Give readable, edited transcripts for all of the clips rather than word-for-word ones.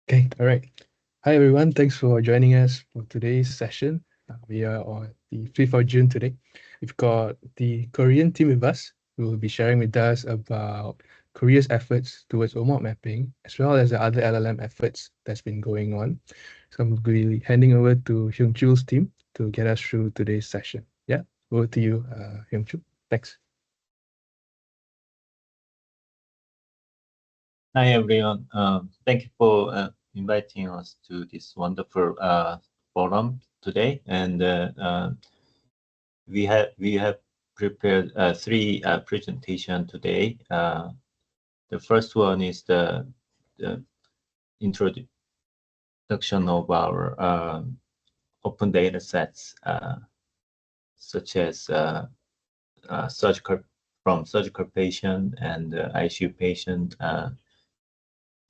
Okay, all right. Hi, everyone. Thanks for joining us for today's session. We are on the 5th of June today. We've got the Korean team with us who will be sharing with us about Korea's efforts towards OMOP mapping, as well as the other LLM efforts that's been going on. So I'm going to be handing over to Hyung-Chul's team to get us through today's session. Yeah, over to you, Hyung-Chul. Thanks. Hi everyone. Thank you for inviting us to this wonderful forum today. And we have prepared three presentation today. The first one is the introduction of our open data sets, such as surgical patient and ICU patient.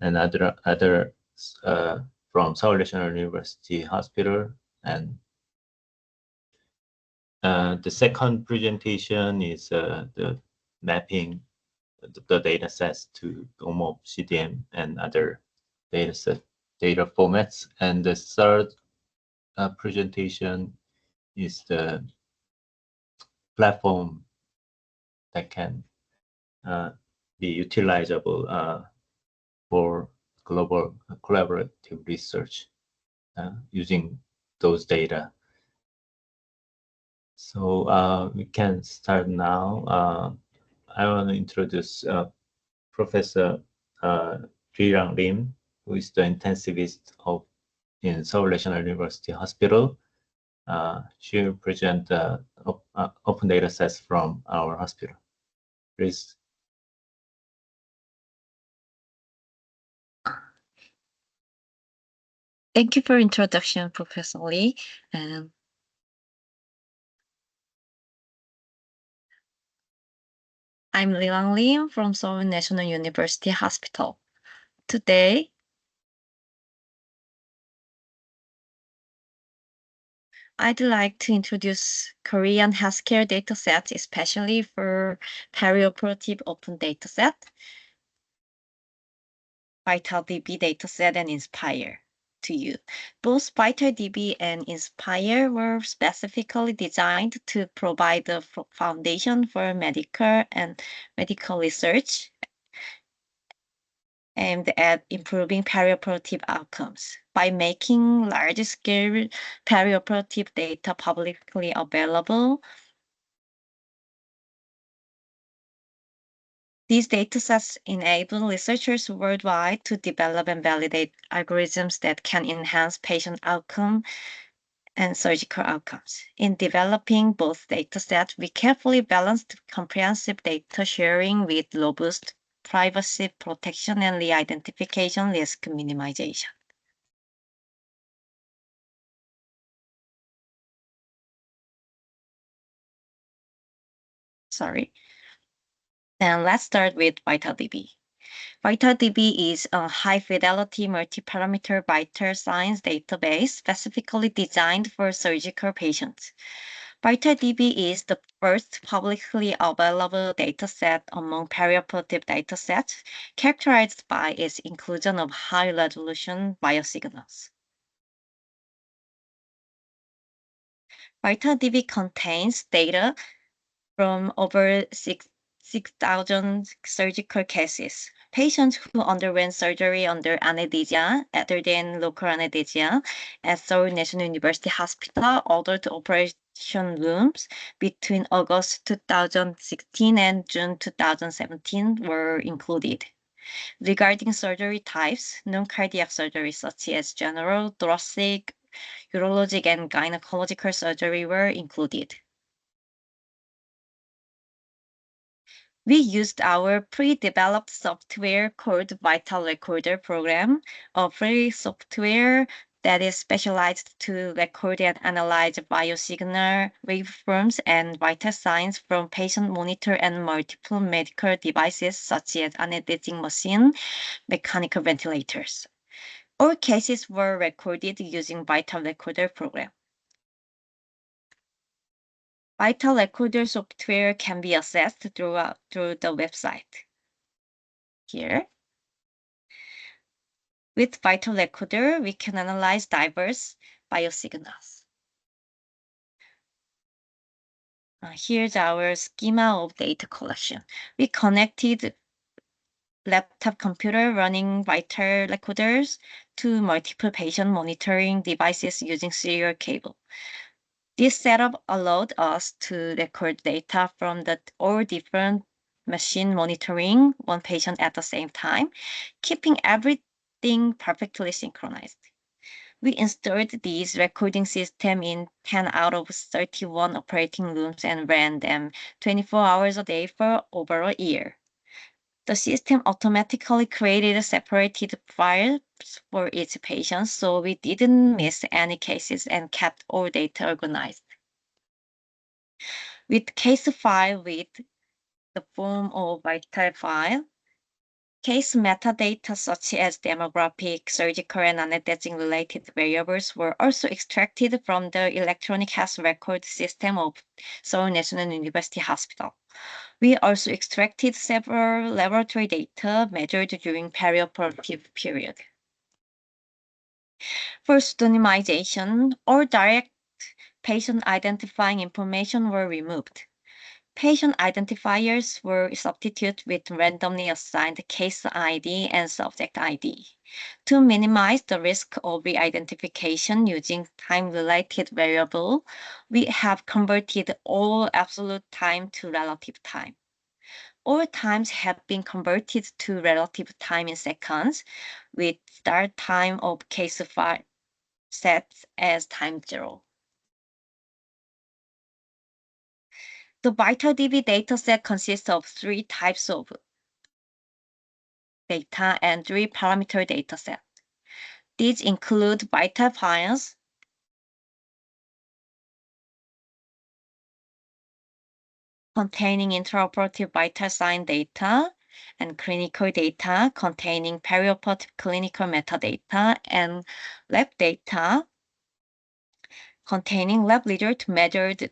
And other from Seoul National University Hospital. And the second presentation is the mapping the data sets to OMOP-CDM and other data formats. And the third presentation is the platform that can be utilizable for global collaborative research using those data. So we can start now. I want to introduce Professor LeeRang Lim, who is the intensivist in Seoul National University Hospital. She will present open data sets from our hospital. Please. Thank you for introduction, Professor Lee. I'm LeeRang Lim from Seoul National University Hospital. Today, I'd like to introduce Korean healthcare datasets, especially for perioperative open dataset, VitalDB dataset, and Inspire to you. Both VitalDB and Inspire were specifically designed to provide the foundation for medical research aimed at improving perioperative outcomes. By making large-scale perioperative data publicly available, these datasets enable researchers worldwide to develop and validate algorithms that can enhance patient outcome and surgical outcomes. In developing both datasets, we carefully balanced comprehensive data sharing with robust privacy protection and re-identification risk minimization. And let's start with VitalDB. VitalDB is a high-fidelity multi-parameter vital signs database specifically designed for surgical patients. VitalDB is the first publicly available dataset among perioperative datasets, characterized by its inclusion of high-resolution biosignals. VitalDB contains data from over 6,000 surgical cases. Patients who underwent surgery under anesthesia, other than local anesthesia, at Seoul National University Hospital adult operation rooms between August 2016 and June 2017 were included. Regarding surgery types, non-cardiac surgery such as general, thoracic, urologic, and gynecological surgery were included. We used our pre-developed software called Vital Recorder program, a free software that is specialized to record and analyze biosignal waveforms and vital signs from patient monitor and multiple medical devices such as anesthetic machine, mechanical ventilators. All cases were recorded using Vital Recorder program. Vital Recorder software can be accessed through the website. Here. With Vital Recorder, we can analyze diverse biosignals. Here's our schema of data collection. We connected laptop computer running Vital Recorders to multiple patient monitoring devices using serial cable. This setup allowed us to record data from all different machine monitoring one patient at the same time, keeping everything perfectly synchronized. We installed this recording system in 10 out of 31 operating rooms and ran them 24 hours a day for over a year. The system automatically created separated files for each patient, so we didn't miss any cases and kept all data organized. With case file with the form of vital file, case metadata such as demographic, surgical, and anesthetic-related variables were also extracted from the electronic health record system of Seoul National University Hospital. We also extracted several laboratory data measured during perioperative period. For pseudonymization, all direct patient identifying information were removed. Patient identifiers were substituted with randomly assigned case ID and subject ID. To minimize the risk of re-identification using time-related variable, we have converted all absolute time to relative time. All times have been converted to relative time in seconds, with start time of case file set as time 0. The VitalDB dataset consists of 3 types of data and 3 parameter dataset. These include vital files, containing intraoperative vital sign data, and clinical data containing perioperative clinical metadata, and lab data containing lab results measured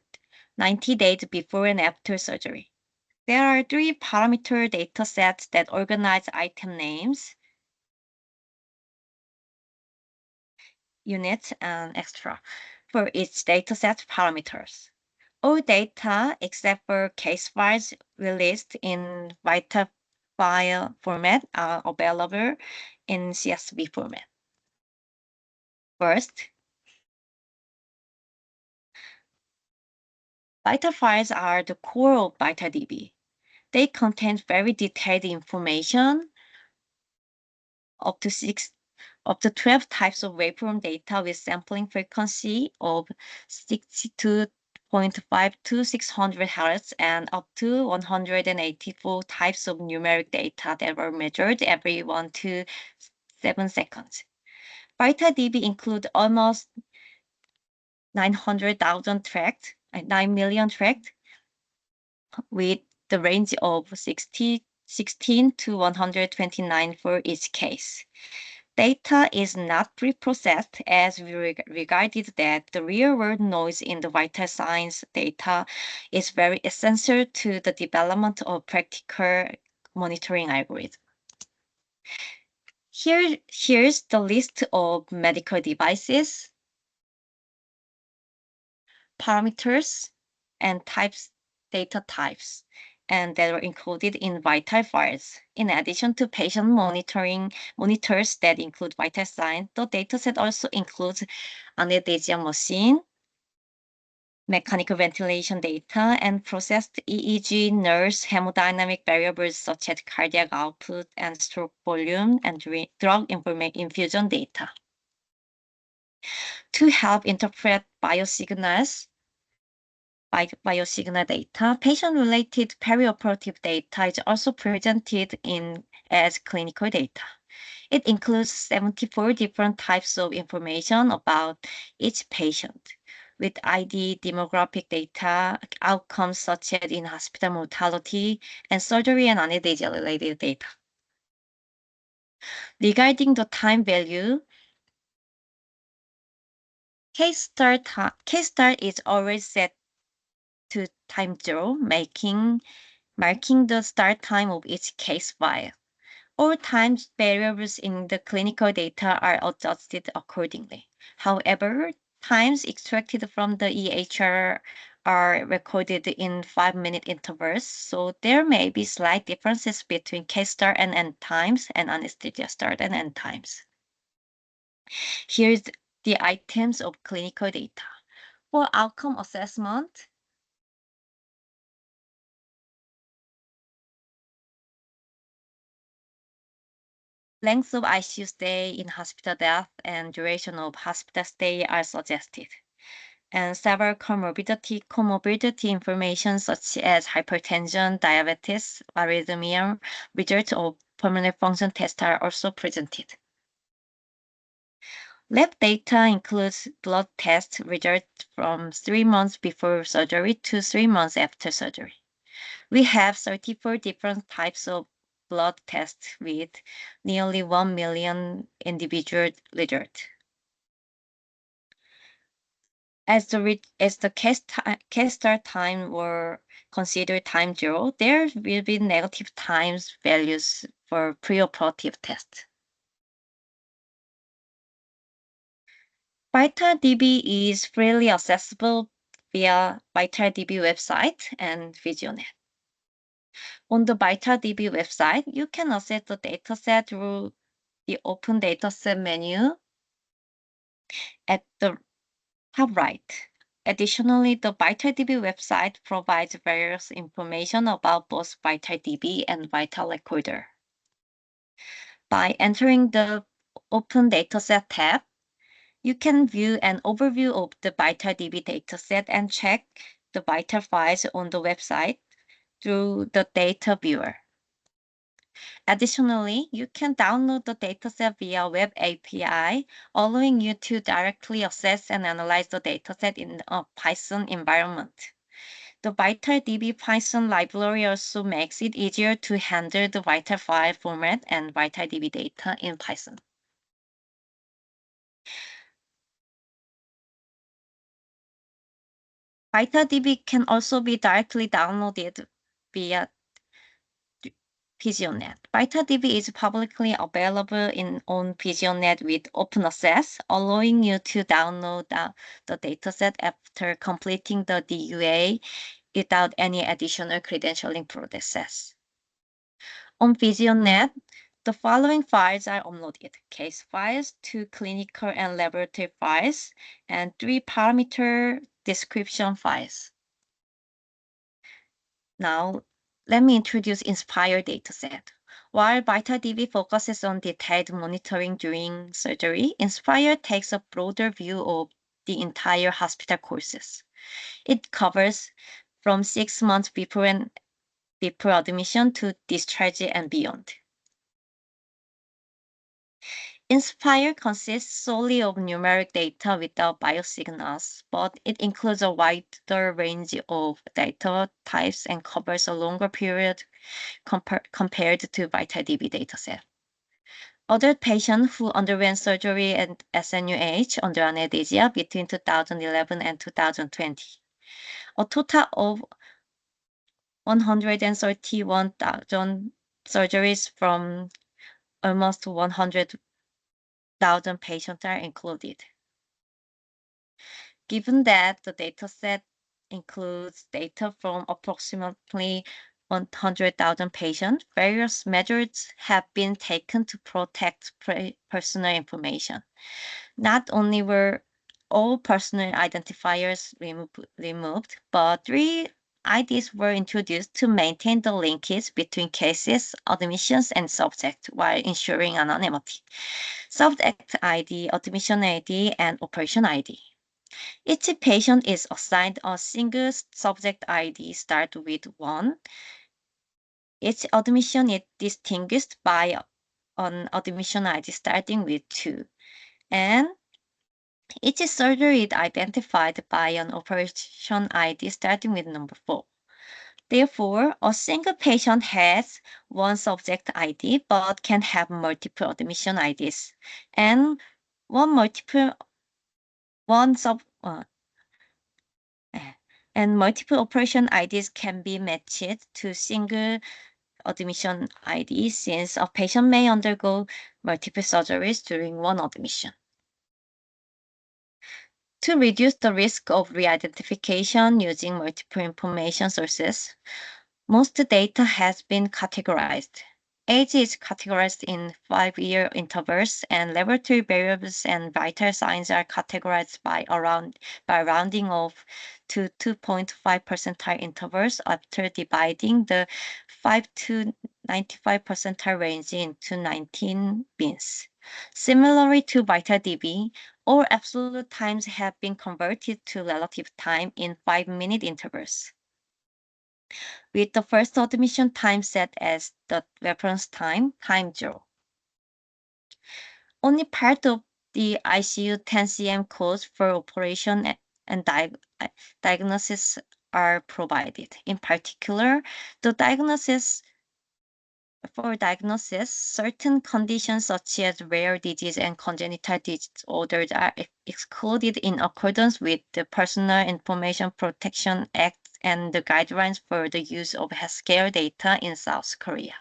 90 days before and after surgery. There are 3 parameter datasets that organize item names, units, and extra for each dataset parameters. All data except for case files released in vital file format are available in CSV format. First, vital files are the core of VitalDB. They contain very detailed information up to 12 types of waveform data with sampling frequency of 62.5 to 600 Hz and up to 184 types of numeric data that were measured every 1 to 7 seconds. VitalDB includes almost 900,000 tracks, 9 million tracks, with the range of 16 to 129 for each case. Data is not preprocessed as we regarded that the real-world noise in the vital signs data is very essential to the development of practical monitoring algorithm. Here's the list of medical devices, parameters, and data types, and that were included in vital files. In addition to patient monitors that include vital signs, the dataset also includes anesthesia machine, mechanical ventilation data, and processed EEG, nurse, hemodynamic variables such as cardiac output and stroke volume, and drug infusion data. To help interpret biosignal data, patient-related perioperative data is also presented as clinical data. It includes 74 different types of information about each patient, with ID, demographic data, outcomes such as in-hospital mortality, and surgery and anesthesia-related data. Regarding the time value, case start is always set to time 0, marking the start time of each case file. All time variables in the clinical data are adjusted accordingly. However, times extracted from the EHR are recorded in 5-minute intervals, so there may be slight differences between case start and end times and anesthesia start and end times. Here's the items of clinical data. For outcome assessment, length of ICU stay in hospital death and duration of hospital stay are suggested. And several comorbidity information such as hypertension, diabetes, arrhythmia, results of pulmonary function test are also presented. Lab data includes blood test results from 3 months before surgery to 3 months after surgery. We have 34 different types of blood tests with nearly 1 million individual results. As the case start time were considered time 0, there will be negative times values for preoperative tests. VitalDB is freely accessible via VitalDB website and VisioNet. On the VitalDB website, you can access the dataset through the Open Dataset menu at the top right. Additionally, the VitalDB website provides various information about both VitalDB and Vital Recorder. By entering the Open Dataset tab, you can view an overview of the VitalDB dataset and check the Vital files on the website through the Data Viewer. Additionally, you can download the dataset via Web API, allowing you to directly access and analyze the dataset in a Python environment. The VitalDB Python library also makes it easier to handle the Vital file format and VitalDB data in Python. VitalDB can also be directly downloaded via VisioNet. VitalDB is publicly available on VisioNet with open access, allowing you to download the dataset after completing the DUA without any additional credentialing process. On VisioNet, the following files are uploaded: case files, 2 clinical and laboratory files, and 3 parameter description files. Now, let me introduce Inspire dataset. While VitalDB focuses on detailed monitoring during surgery, Inspire takes a broader view of the entire hospital courses. It covers from 6 months before admission to discharge and beyond. Inspire consists solely of numeric data without biosignals, but it includes a wider range of data types and covers a longer period compared to VitalDB dataset. Adult patients who underwent surgery at SNUH under anesthesia between 2011 and 2020. A total of 131,000 surgeries from almost 100,000 patients are included. Given that the dataset includes data from approximately 100,000 patients, various measures have been taken to protect personal information. Not only were all personal identifiers removed, but 3 IDs were introduced to maintain the linkage between cases, admissions, and subject while ensuring anonymity. Subject ID, admission ID, and operation ID. Each patient is assigned a single subject ID start with 1. Each admission is distinguished by an admission ID starting with 2. And each surgery is identified by an operation ID starting with number 4. Therefore, a single patient has 1 subject ID but can have multiple admission IDs, and multiple operation IDs can be matched to single admission ID, since a patient may undergo multiple surgeries during one admission. To reduce the risk of re-identification using multiple information sources, most data has been categorized. Age is categorized in 5-year intervals, and laboratory variables and vital signs are categorized by rounding off to 2.5 percentile intervals after dividing the 5 to 95 percentile range into 19 bins. Similarly to VitalDB, all absolute times have been converted to relative time in 5-minute intervals, with the first admission time set as the reference time, time 0. Only part of the ICU 10cm codes for operation and diagnosis are provided. In particular, for diagnosis, certain conditions such as rare disease and congenital disorders are excluded in accordance with the Personal Information Protection Act and the guidelines for the use of healthcare data in South Korea.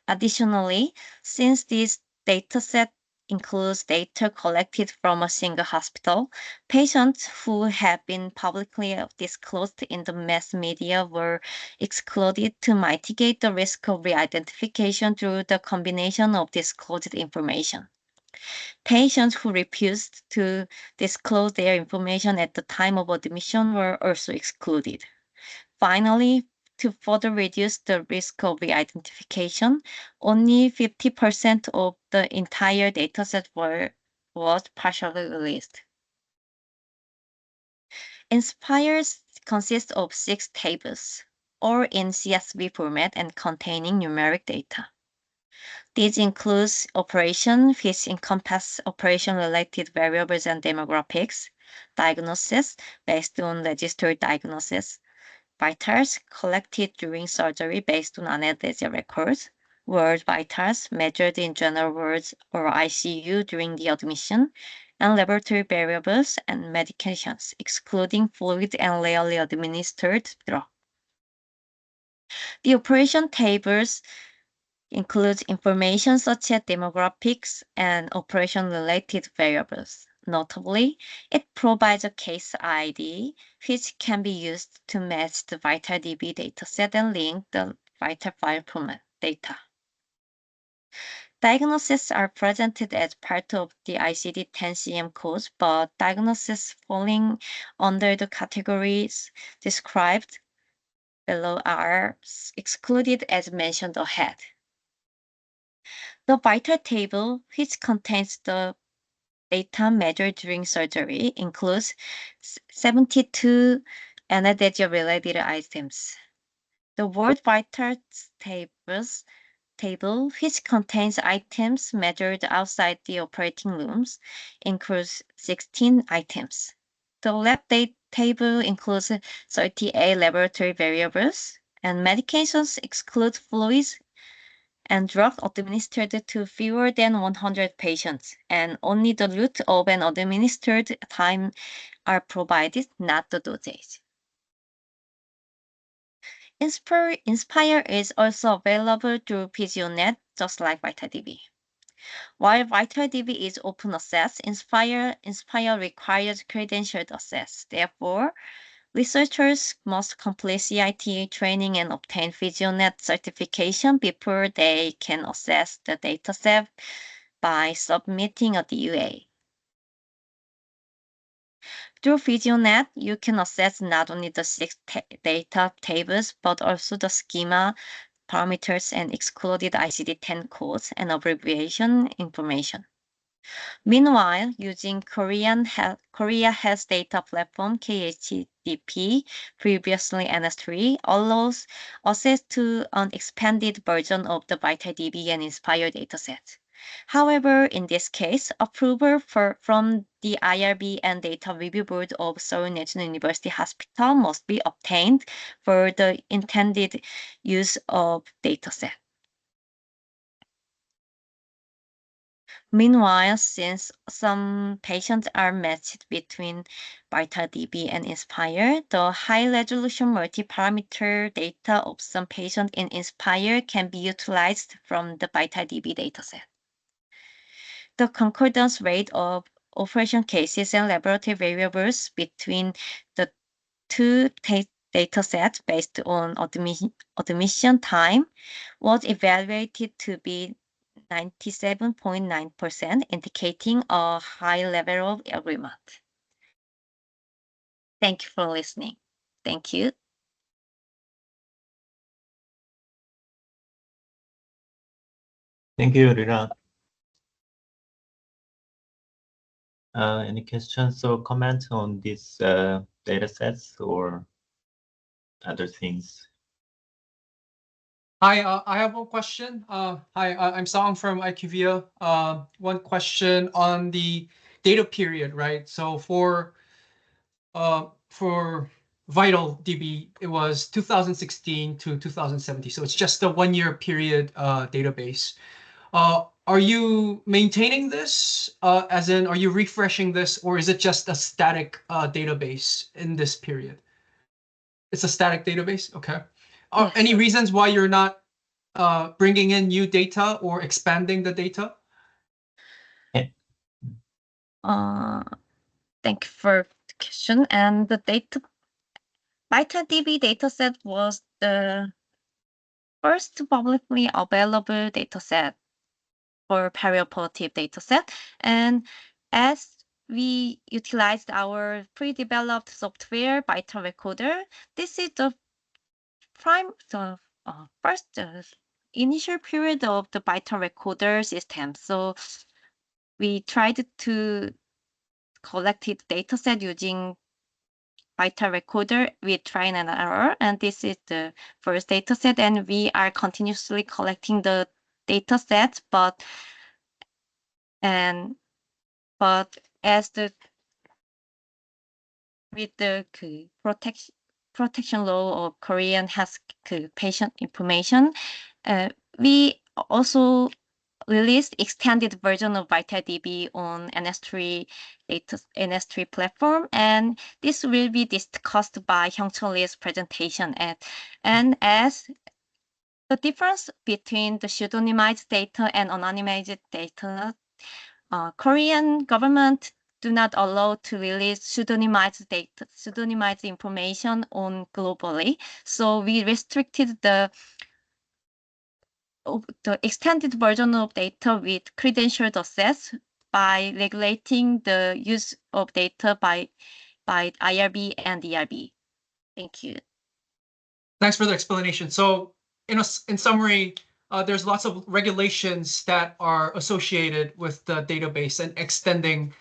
Additionally, since this dataset includes data collected from a single hospital, patients who have been publicly disclosed in the mass media were excluded to mitigate the risk of re-identification through the combination of disclosed information. Patients who refused to disclose their information at the time of admission were also excluded. Finally, to further reduce the risk of re-identification, only 50% of the entire dataset was partially released. Inspire consists of 6 tables, all in CSV format and containing numeric data. These include operations, which encompass operation-related variables and demographics, diagnosis based on registered diagnosis, vitals collected during surgery based on anesthesia records, ward vitals measured in general wards or ICU during the admission, and laboratory variables and medications, excluding fluid and rarely administered drug. The operation tables includes information such as demographics and operation-related variables. Notably, it provides a case ID, which can be used to match the VitalDB dataset and link the vital file format data. Diagnoses are presented as part of the ICD-10-CM codes, but diagnoses falling under the categories described below are excluded as mentioned ahead. The vital table, which contains the data measured during surgery, includes 72 anesthesia-related items. The ward vitals table, which contains items measured outside the operating rooms, includes 16 items. The lab date table includes 38 laboratory variables, and medications exclude fluids and drugs administered to fewer than 100 patients, and only the route of an administered time are provided, not the dosage. Inspire is also available through PhysioNet, just like VitalDB. While VitalDB is open access, Inspire requires credentialed access. Therefore, researchers must complete CIT training and obtain PhysioNet certification before they can access the dataset by submitting a DUA. Through PhysioNet, you can access not only the 6 data tables, but also the schema, parameters, and excluded ICD-10 codes and abbreviation information. Meanwhile, using Korea Health Data Platform KHDP, previously NS3, allows access to an expanded version of the VitalDB and Inspire datasets. However, in this case, approval from the IRB and Data Review Board of Seoul National University Hospital must be obtained for the intended use of dataset. Meanwhile, since some patients are matched between VitalDB and Inspire, the high-resolution multi-parameter data of some patients in Inspire can be utilized from the VitalDB dataset. The concordance rate of operation cases and laboratory variables between the two datasets based on admission time was evaluated to be 97.9%, indicating a high level of agreement. Thank you for listening. Thank you. Thank you, LeeRang. Any questions or comments on these data sets or other things? Hi, I have one question. Hi, I'm Song from IQVIA. One question on the data period, right? So for VitalDB, it was 2016 to 2017. So it's just a 1-year period database. Are you maintaining this? As in, are you refreshing this, or is it just a static database in this period? It's a static database? Okay. Yes. Any reasons why you're not bringing in new data or expanding the data? Thank you for the question. And the VitalDB dataset was the first publicly available dataset for perioperative dataset. And as we utilized our pre-developed software, Vital Recorder, this is the first initial period of the Vital Recorder system. So we tried to collect the dataset using Vital Recorder with trial and error, and this is the first dataset, and we are continuously collecting the datasets, but as with the protection law of Korean has patient information, we also released extended version of VitalDB on NS3 platform, and this will be discussed by Hyung-Chul's presentation. And as the difference between the pseudonymized data and anonymized data, Korean government do not allow to release pseudonymized data, pseudonymized information on globally. So we restricted the extended version of data with credentialed access by regulating the use of data by IRB and ERB. Thank you. Thanks for the explanation. So in summary, there's lots of regulations that are associated with the database and expanding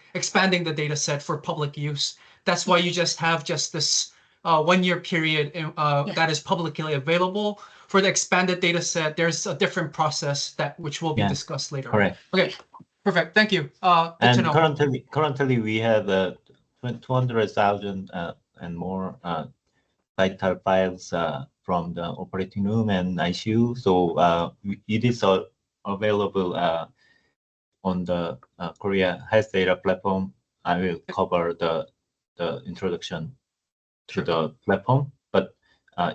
the data set for public use. That's why you just have this 1-year period that is publicly available. For the expanded data set, there's a different process which will be discussed later. Correct. Okay, perfect. Thank you. Good to know. Currently we have 200,000 and more vital files from the operating room and ICU. So it is available on the Korea Health Data Platform. I will cover the introduction to the platform, but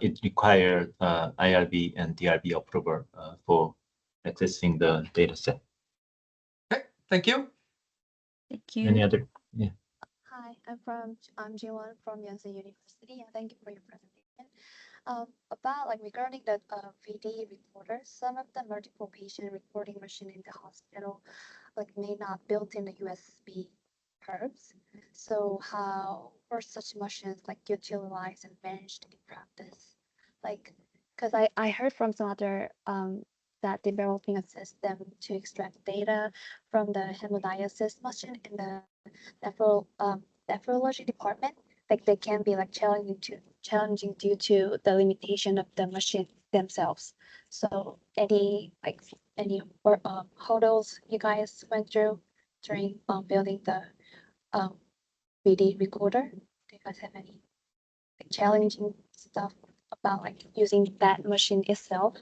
it requires IRB and DRB approval for accessing the dataset. Okay, thank you. Thank you. Any other? Yeah. Hi, I'm Jiwon from Hyeonsik University, and thank you for your presentation. About regarding the VD recorder, some of the multiple patient recording machine in the hospital may not built in the USB hubs. So how were such machines utilized and managed in practice? Because I heard from some other that developing a system to extract data from the hemodialysis machine in the nephrology department, they can be challenging due to the limitation of the machine themselves. So any hurdles you guys went through during building the VD recorder? Do you guys have any challenging stuff about using that machine itself?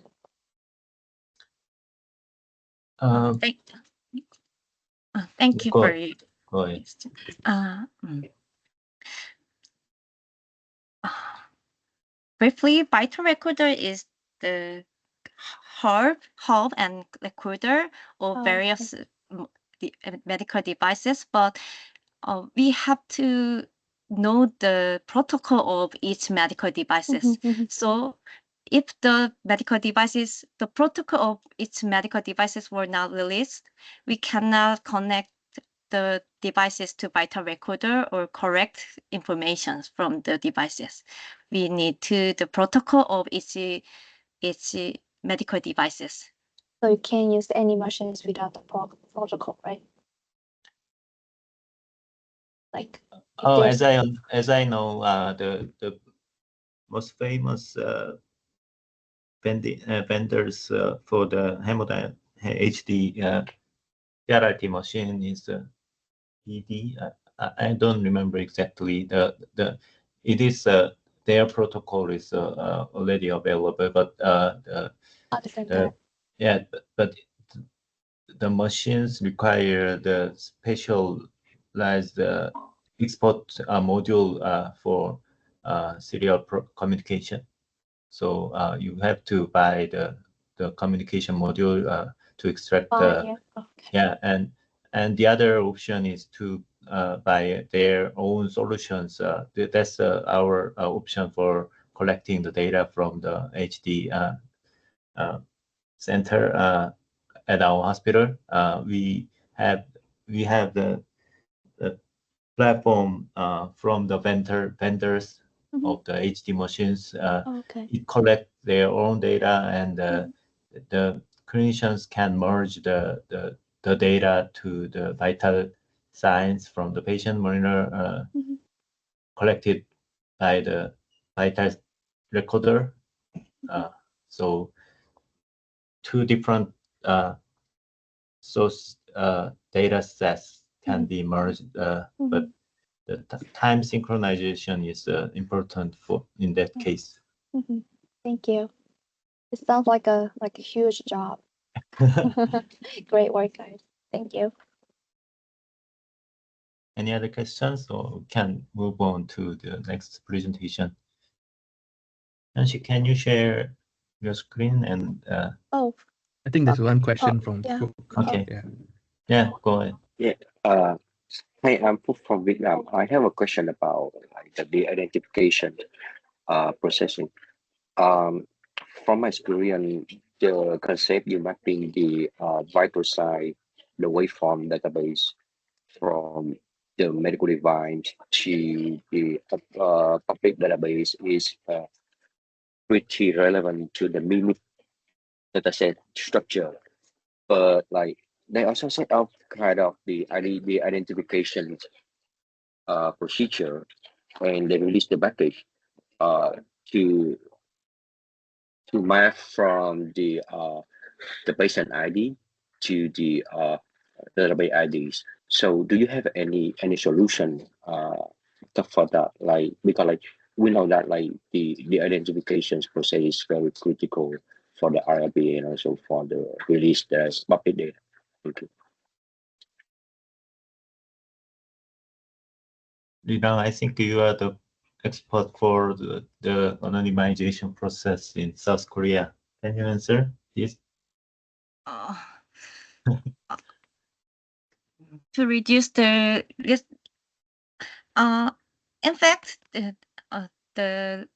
Thank you Go- for your Go ahead. question. Briefly, Vital Recorder is the hub and recorder of various medical devices, but we have to know the protocol of each medical devices. So if the protocol of each medical devices were not released, we cannot connect the devices to Vital Recorder or correct information from the devices. We need the protocol of each medical devices. So you can't use any machines without the protocol, right? Like, Oh, as I know, the most famous vendors for the hemodynamic HD PRRT machine is PD. I don't remember exactly it is their protocol is already available, but but the machines require the specialized export module for serial communication. So you have to buy the communication module to extract and the other option is to buy their own solutions. That's our option for collecting the data from the HD center at our hospital. We have the platform from the vendors of the HD machines. It collects their own data, and the clinicians can merge the data to the vital signs from the patient monitor collected by the vital recorder. So two different source data sets can be merged, but the time synchronization is important in that case. Thank you. It sounds like a huge job. Great work, guys. Thank you. Any other questions, or we can move on to the next presentation? Hyeonsik, can you share your screen and? I think there's one question from yeah. Phúc. Okay. Yeah, go ahead. Yeah. Hi, I'm Phúc from Vietnam. I have a question about the de-identification processing. From my experience, the concept you mapping the vital sign, the waveform database from the medical device to the public database is pretty relevant to the MIMIC dataset structure. But like they also set up kind of the identification procedure, and they release the package to map from the patient ID to the database IDs. So do you have any solution for that? Like, because like we know that like the identification process is very critical for the RLP and also for the release the public data. Thank you. LeeRang, I think you are the expert for the anonymization process in South Korea. Can you answer this? To reduce the risk, in fact, the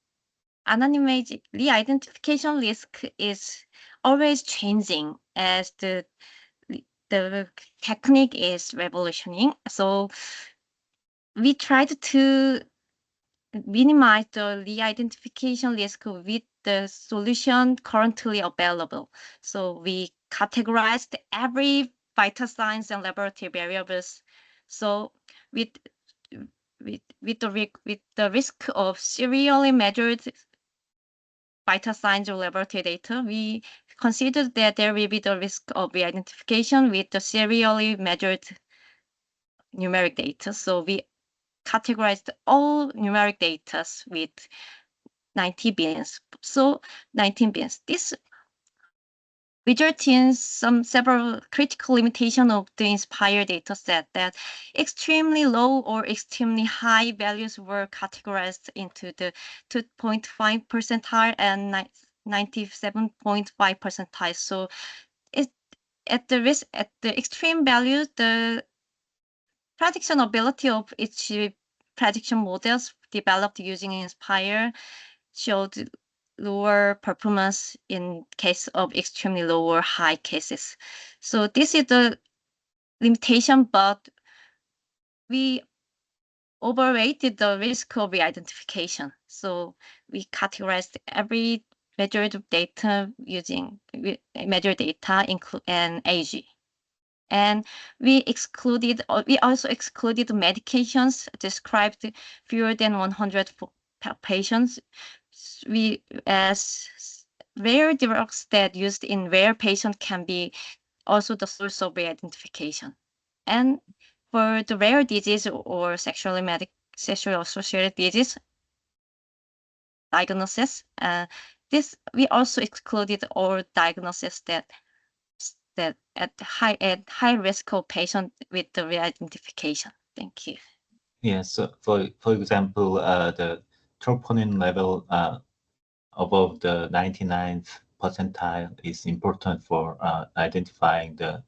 anonymized re-identification risk is always changing as the technique is revolutioning. So we tried to minimize the re-identification risk with the solution currently available. So we categorized every vital signs and laboratory variables. So with the risk of serially measured vital signs or laboratory data, we considered that there will be the risk of re-identification with the serially measured numeric data. So we categorized all numeric data with 90 billions. So 19 billions. This result in several critical limitations of the INSPIRE dataset, that extremely low or extremely high values were categorized into the 2.5 percentile and 97.5 percentile. So at the extreme values, the prediction ability of each prediction models developed using INSPIRE showed lower performance in case of extremely low or high cases. So this is the limitation, but we overrated the risk of re-identification. So we categorized every measured data using measured data and AG. And we also excluded medications described fewer than 100 patients. As rare drugs that used in rare patients can be also the source of re-identification. And for the rare disease or sexually associated disease diagnosis, we also excluded all diagnoses that at high risk of patient with the re-identification. Thank you. Yeah, so for example, the troponin level above the 99th percentile is important for identifying the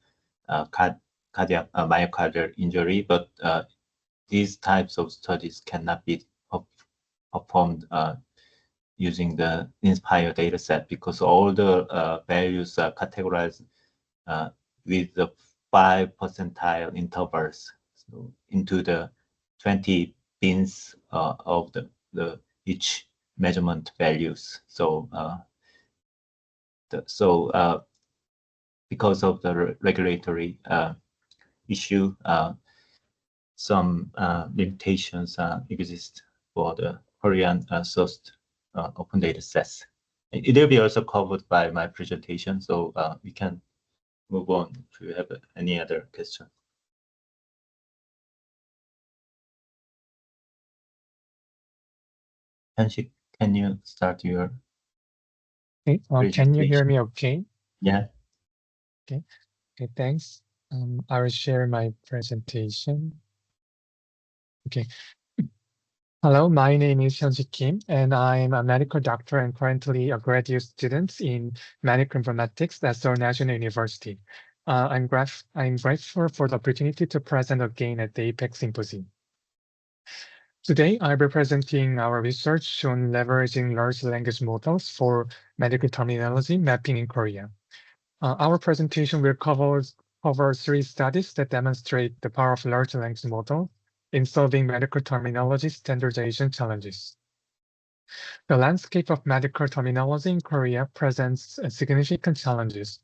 cardiac myocardial injury, but these types of studies cannot be performed using the INSPIRE dataset because all the values are categorized with the 5 percentile intervals, so into the 20 bins of the each measurement values. So because of the regulatory issue, some limitations exist for the Korean sourced open data sets. It will be also covered by my presentation, so we can move on if you have any other question. Hyeonsik, can you start your can you hear me okay? Yeah. Okay, thanks. I will share my presentation. Okay. Hello, my name is Hyun-Sik Kim, and I'm a medical doctor and currently a graduate student in medical informatics at Seoul National University. I'm grateful for the opportunity to present again at the APAC Symposium. Today, I'll be presenting our research on leveraging large language models for medical terminology mapping in Korea. Our presentation will cover 3 studies that demonstrate the power of large language model in solving medical terminology standardization challenges. The landscape of medical terminology in Korea presents significant challenges.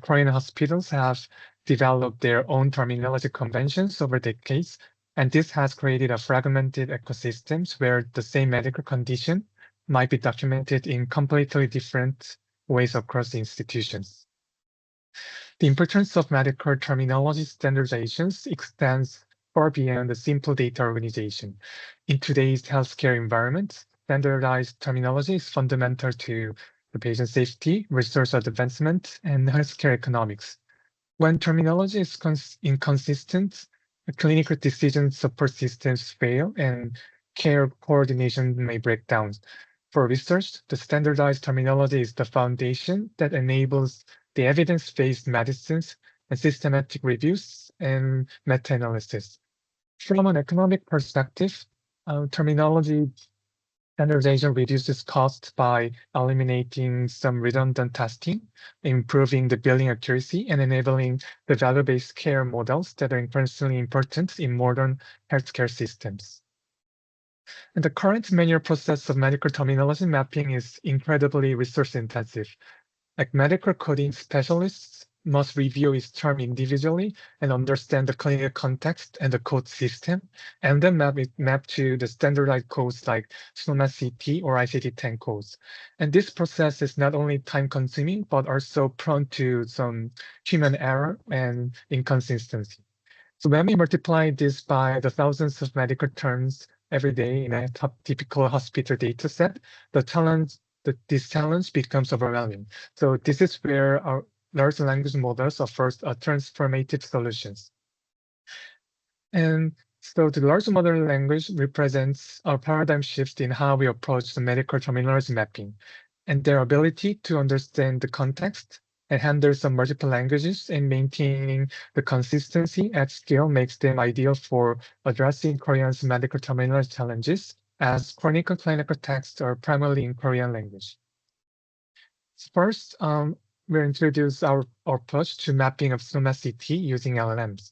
Korean hospitals have developed their own terminology conventions over decades, and this has created a fragmented ecosystems where the same medical condition might be documented in completely different ways across institutions. The importance of medical terminology standardizations extends far beyond the simple data organization. In today's healthcare environment, standardized terminology is fundamental to the patient safety, resource advancement, and healthcare economics. When terminology is inconsistent, clinical decision support systems fail and care coordination may break down. For research, the standardized terminology is the foundation that enables the evidence-based medicines and systematic reviews and meta-analysis. From an economic perspective, terminology standardization reduces costs by eliminating some redundant testing, improving the billing accuracy, and enabling the value-based care models that are increasingly important in modern healthcare systems. And the current manual process of medical terminology mapping is incredibly resource-intensive. Like medical coding specialists must review each term individually and understand the clinical context and the code system, and then map to the standardized codes like SNUH or ICD-10 codes. And this process is not only time-consuming, but also prone to some human error and inconsistency. So when we multiply this by the thousands of medical terms every day in a typical hospital data set, this challenge becomes overwhelming. So this is where large language models offers transformative solutions. And so the large model language represents a paradigm shift in how we approach the medical terminology mapping, and their ability to understand the context and handle some multiple languages and maintaining the consistency at scale makes them ideal for addressing Korean's medical terminology challenges, as clinical texts are primarily in Korean language. First, we'll introduce our approach to mapping of SNUH using LLMs.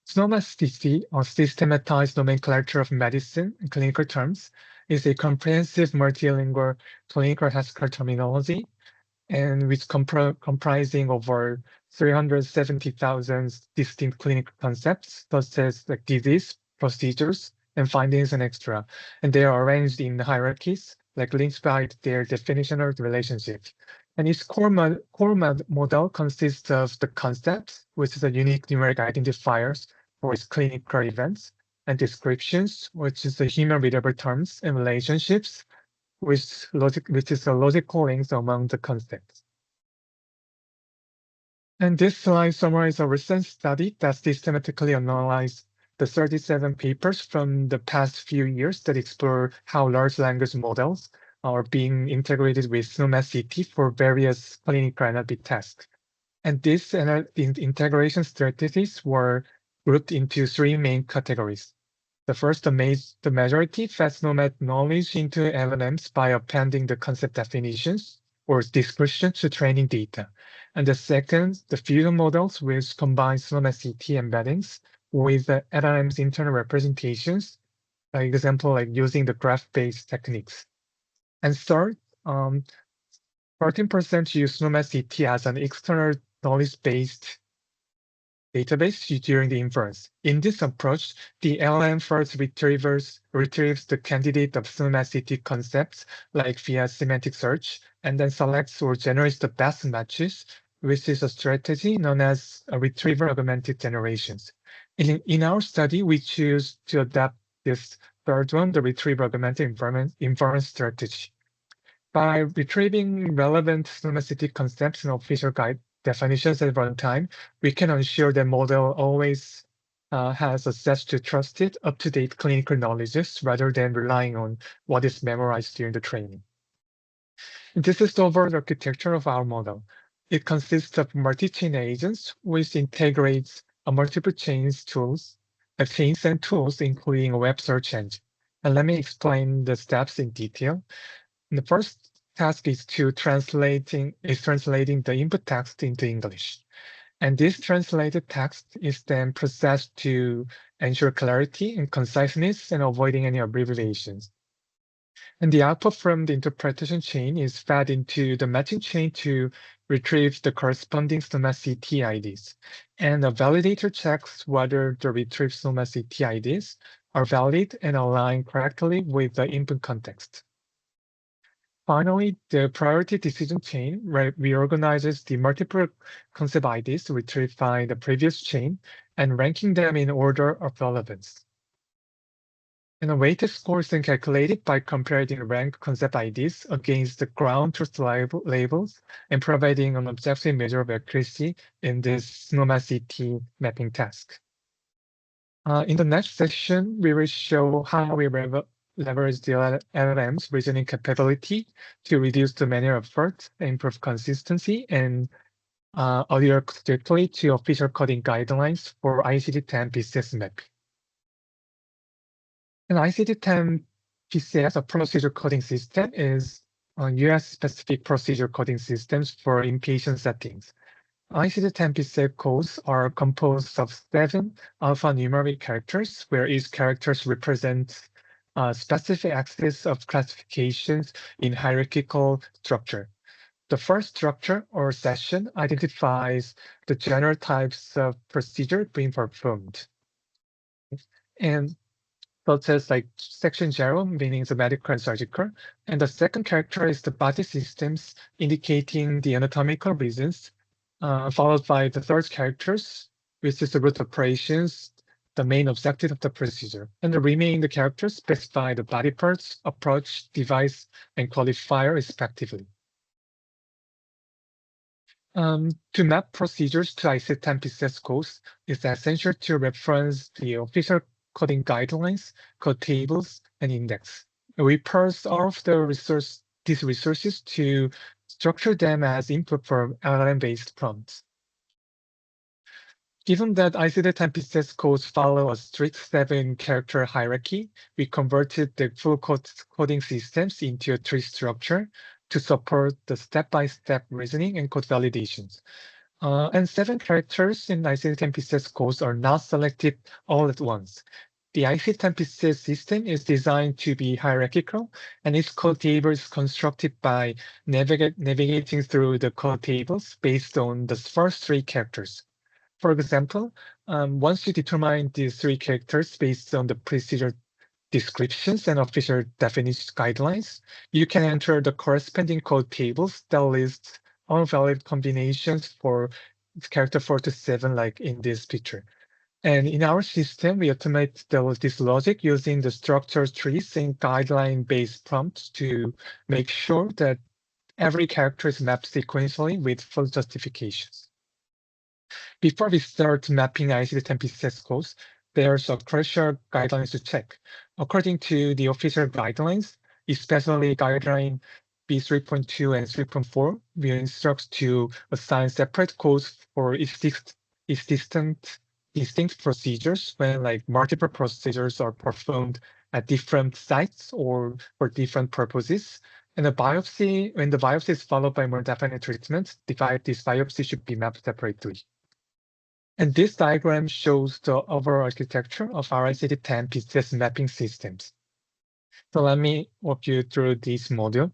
SNUH, or systematized nomenclature of medicine and clinical terms, is a comprehensive multilingual clinical healthcare terminology, and which comprising over 370,000 distinct clinical concepts, such as like disease, procedures, and findings and extra. And they are arranged in hierarchies, like linked by their definitional relationship. And its core model consists of the concepts, which is a unique numeric identifiers for its clinical events, and descriptions, which is the human readable terms and relationships, which is a logical links among the concepts. And this slide summarizes a recent study that systematically analyzed the 37 papers from the past few years that explore how large language models are being integrated with SNUH for various clinical NLP tasks. And these integration strategies were grouped into three main categories. The first, the majority fed SNUH knowledge into LLMs by appending the concept definitions or description to training data. And the second, the fusion models, which combine SNUH embeddings with the LLM's internal representations, for example, like using the graph-based techniques. And third, 13% use SNUH as an external knowledge-based database during the inference. In this approach, the LLM first retrieves the candidate of SNUH concepts, like via semantic search, and then selects or generates the best matches, which is a strategy known as a retriever augmented generations. In our study, we choose to adapt this third one, the retriever augmented inference strategy. By retrieving relevant SNUH concepts and official guide definitions at runtime, we can ensure the model always has access to trusted, up-to-date clinical knowledges rather than relying on what is memorized during the training. This is the overall architecture of our model. It consists of multi-chain agents, which integrates multiple chains and tools, including a web search engine. And let me explain the steps in detail. The first task is translating the input text into English. And this translated text is then processed to ensure clarity and conciseness and avoiding any abbreviations. And the output from the interpretation chain is fed into the matching chain to retrieve the corresponding SNUH IDs. And the validator checks whether the retrieved SNUH IDs are valid and align correctly with the input context. Finally, the priority decision chain reorganizes the multiple concept IDs retrieved by the previous chain and ranking them in order of relevance. And a weighted score is then calculated by comparing ranked concept IDs against the ground truth labels and providing an objective measure of accuracy in this SNUH mapping task. In the next section, we will show how we leverage the LLM's reasoning capability to reduce the manual effort, improve consistency, and adhere strictly to official coding guidelines for ICD-10 PCS mapping. An ICD-10 PCS, a procedure coding system, is US-specific procedure coding systems for inpatient settings. ICD-10 PCS codes are composed of 7 alphanumeric characters, where each character represents a specific axis of classifications in hierarchical structure. The first structure or session identifies the general types of procedure being performed. And such as like section 0, meaning the medical and surgical. And the second character is the body systems, indicating the anatomical reasons, followed by the third characters, which is the root operations, the main objective of the procedure. And the remaining characters specify the body parts, approach, device, and qualifier respectively. To map procedures to ICD-10 pieces codes, it's essential to reference the official coding guidelines, code tables, and index. We parse all of these resources to structure them as input for LLM-based prompts. Given that ICD-10 pieces codes follow a strict 7-character hierarchy, we converted the full coding systems into a tree structure to support the step-by-step reasoning and code validations. And 7 characters in ICD-10 pieces codes are not selected all at once. The ICD-10 pieces system is designed to be hierarchical, and its code table is constructed by navigating through the code tables based on the first 3 characters. For example, once you determine these 3 characters based on the procedure descriptions and official definition guidelines, you can enter the corresponding code tables that list all valid combinations for character 4 to 7, like in this picture. And in our system, we automate this logic using the structured trees and guideline-based prompts to make sure that every character is mapped sequentially with full justifications. Before we start mapping ICD-10 pieces codes, there's a crucial guidelines to check. According to the official guidelines, especially guideline B3.2 and 3.4, we instruct to assign separate codes for each distinct procedures when like multiple procedures are performed at different sites or for different purposes. And when the biopsy is followed by more definite treatment, this biopsy should be mapped separately. And this diagram shows the overall architecture of our ICD-10 pieces mapping systems. So let me walk you through this module.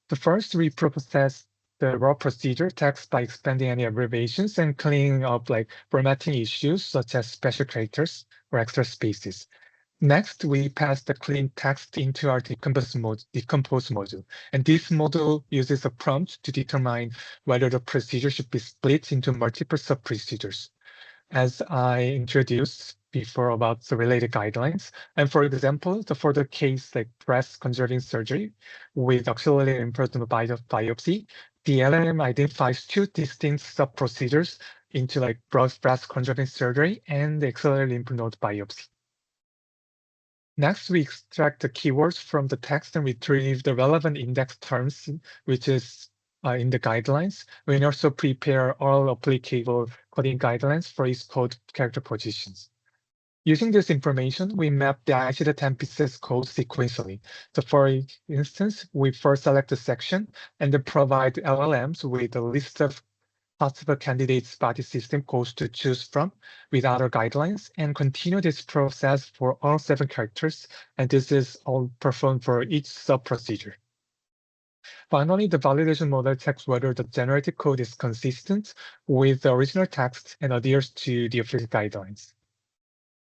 The first, we process the raw procedure text by expanding any abbreviations and cleaning up like formatting issues such as special characters or extra spaces. Next, we pass the clean text into our decompose module. And this module uses a prompt to determine whether the procedure should be split into multiple sub-procedures, as I introduced before about the related guidelines. And for example, for the case like breast conserving surgery with auxiliary lymph node biopsy, the LLM identifies 2 distinct sub-procedures into like breast conserving surgery and the auxiliary lymph node biopsy. Next, we extract the keywords from the text and retrieve the relevant index terms, which is in the guidelines. We also prepare all applicable coding guidelines for each code character positions. Using this information, we map the ICD-10 pieces code sequentially. So for instance, we first select a section and then provide LLMs with a list of possible candidates body system codes to choose from with other guidelines, and continue this process for all 7 characters, and this is all performed for each sub-procedure. Finally, the validation model checks whether the generated code is consistent with the original text and adheres to the official guidelines.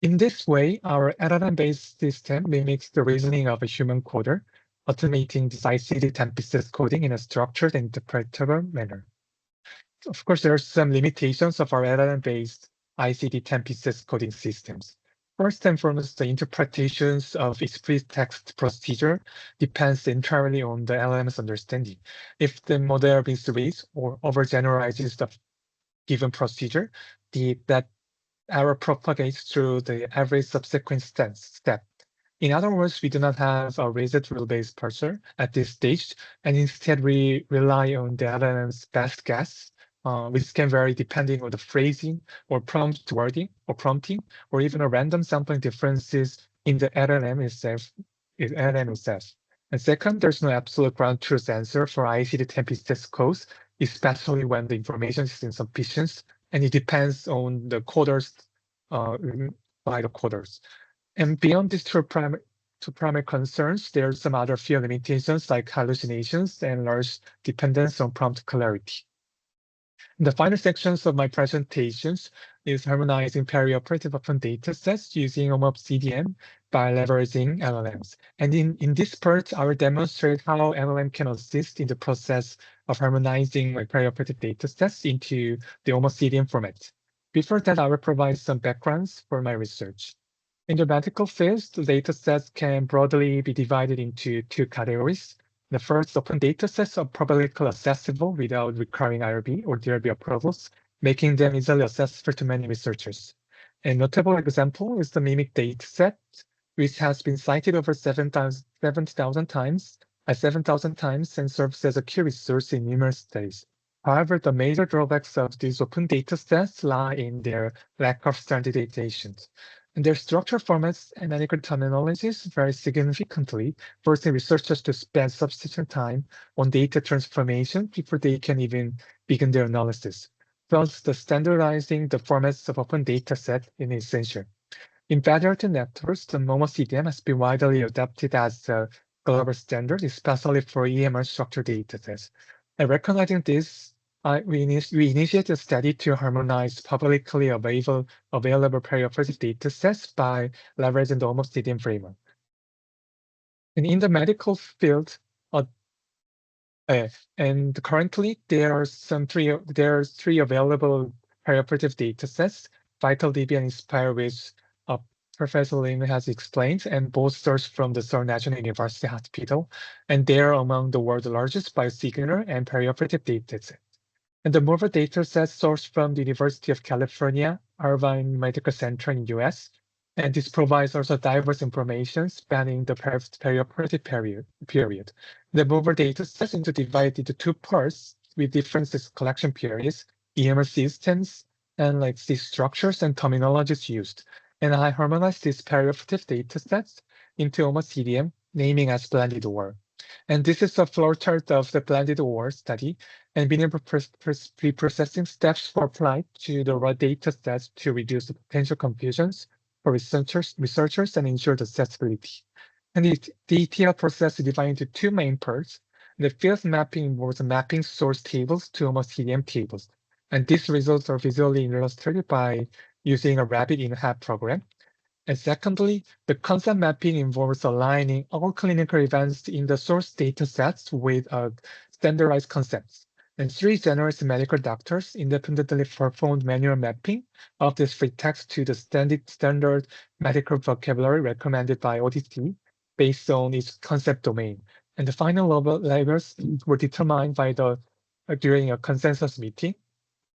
In this way, our LLM-based system mimics the reasoning of a human coder, automating this ICD-10 pieces coding in a structured and interpretable manner. Of course, there are some limitations of our LLM-based ICD-10 pieces coding systems. First and foremost, the interpretations of explicit text procedure depends entirely on the LLM's understanding. If the model misreads or overgeneralizes the given procedure, that error propagates through every subsequent step. In other words, we do not have a rigid rule-based parser at this stage, and instead we rely on the LLM's best guess, which can vary depending on the phrasing or prompt wording or prompting, or even a random sampling differences in the LLM itself. And second, there's no absolute ground truth answer for ICD-10 pieces codes, especially when the information is insufficient, and it depends on the coders by the coders. And beyond these two primary concerns, there are some other few limitations like hallucinations and large dependence on prompt clarity. The final sections of my presentations is harmonizing perioperative open data sets using OMOP-CDM by leveraging LLMs. And in this part, I will demonstrate how LLM can assist in the process of harmonizing my perioperative data sets into the OMOP-CDM format. Before that, I will provide some backgrounds for my research. In the medical field, the data sets can broadly be divided into 2 categories. The first, open datasets are publicly accessible without requiring IRB or DRB approvals, making them easily accessible to many researchers. A notable example is the MIMIC dataset, which has been cited over 7,000 times and serves as a key resource in numerous studies. However, the major drawbacks of these open datasets lie in their lack of standardization. And their structure formats and medical terminologies vary significantly, forcing researchers to spend substantial time on data transformation before they can even begin their analysis. Thus, the standardizing the formats of open dataset is essential. In federated networks, the OMOP-CDM has been widely adopted as a global standard, especially for EMR structured datasets. And recognizing this, we initiated a study to harmonize publicly available perioperative datasets by leveraging the OMOP-CDM framework. And in the medical field, and currently there are three available perioperative datasets, VitalDB and Inspire, which Professor Lim has explained, and both sourced from the Seoul National University Hospital, and they are among the world's largest biosignal and perioperative datasets. And the MOVA dataset sourced from the University of California, Irvine Medical Center in US, and this provides also diverse information spanning the perioperative period. The MOVA datasets are divided into two parts with different collection periods, EMR systems, and the structures and terminologies used. And I harmonized these perioperative datasets into OMOP-CDM, naming as blended OR. And this is a flowchart of the blended OR study, and being able pre-processing steps were applied to the raw datasets to reduce the potential confusions for researchers and ensure the accessibility. And the ETL process is divided into two main parts. The field mapping involves mapping source tables to OMOP-CDM tables. And these results are visually illustrated by using a Rabbit in a Hat program. And secondly, the concept mapping involves aligning all clinical events in the source datasets with standardized concepts. And 3 generous medical doctors independently performed manual mapping of this free text to the standard medical vocabulary recommended by ODT based on its concept domain. And the final labels were determined by during a consensus meeting.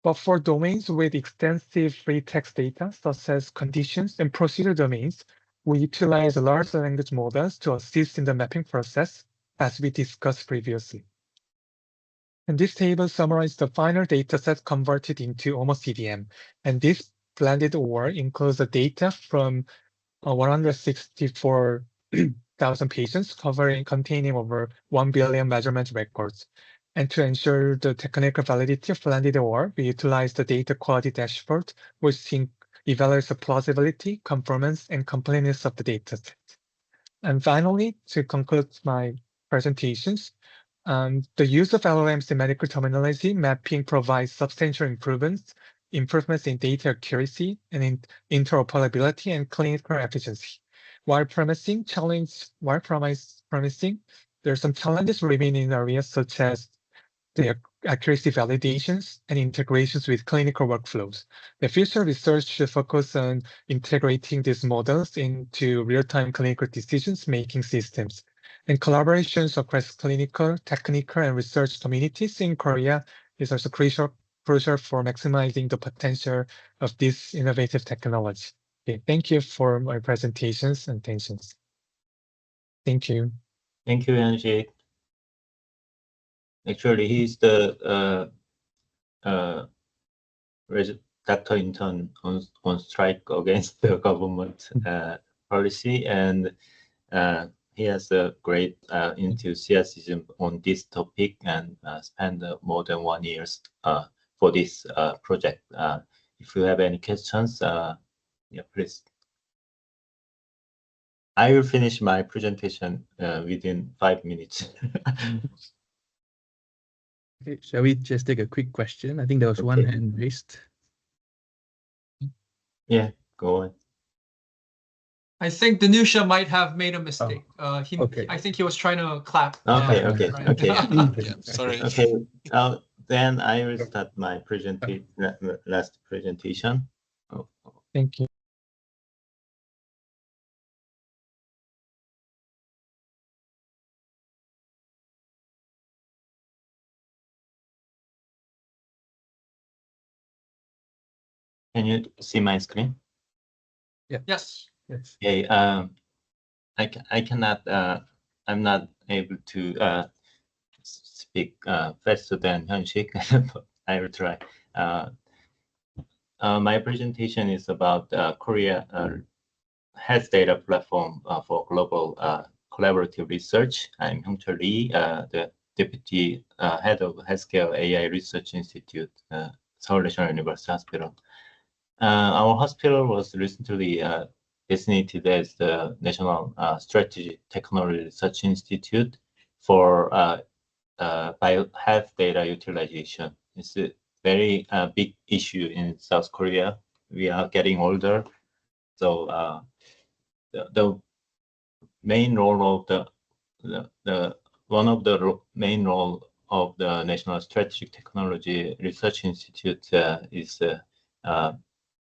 But for domains with extensive free text data, such as conditions and procedure domains, we utilize large language models to assist in the mapping process, as we discussed previously. And this table summarizes the final dataset converted into OMOP-CDM. And this blended OR includes the data from 164,000 patients containing over 1 billion measurement records. And to ensure the technical validity of blended OR, we utilize the data quality dashboard, which evaluates the plausibility, conformance, and completeness of the dataset. And finally, to conclude my presentations, the use of LLMs in medical terminology mapping provides substantial improvements in data accuracy and in interoperability and clinical efficiency. While promising, there are some challenges remaining in areas such as the accuracy validations and integrations with clinical workflows. The future research should focus on integrating these models into real-time clinical decision-making systems. And collaborations across clinical, technical, and research communities in Korea is also crucial for maximizing the potential of this innovative technology. Okay, thank you for my presentations and attentions. Thank you. Thank you, Hyeonsik. Actually, he's the doctor intern on strike against the government policy, and he has a great enthusiasm on this topic and spent more than 1 year for this project. If you have any questions, yeah, please. I will finish my presentation within 5 minutes. Okay, shall we just take a quick question? I think there was one hand raised. Yeah, go on. I think Danusha might have made a mistake. Okay. I think he was trying to clap. Okay, Yeah, okay, right. okay. Yeah, sorry. Okay, then I will start my last presentation. Thank you. Can you see my screen? Yes. Yes. Okay. I cannot. I'm not able to speak faster than Hyun-Sik, but I will try. My presentation is about Korea health data platform for global collaborative research. I'm Hyung-Chul Lee, the Deputy Head of Healthcare AI Research Institute, Seoul National University Hospital. Our hospital was recently designated as the National Strategy Technology Research Institute for health data utilization. It's a very big issue in South Korea. We are getting older, so the main role of one of the main role of the National Strategic Technology Research Institute is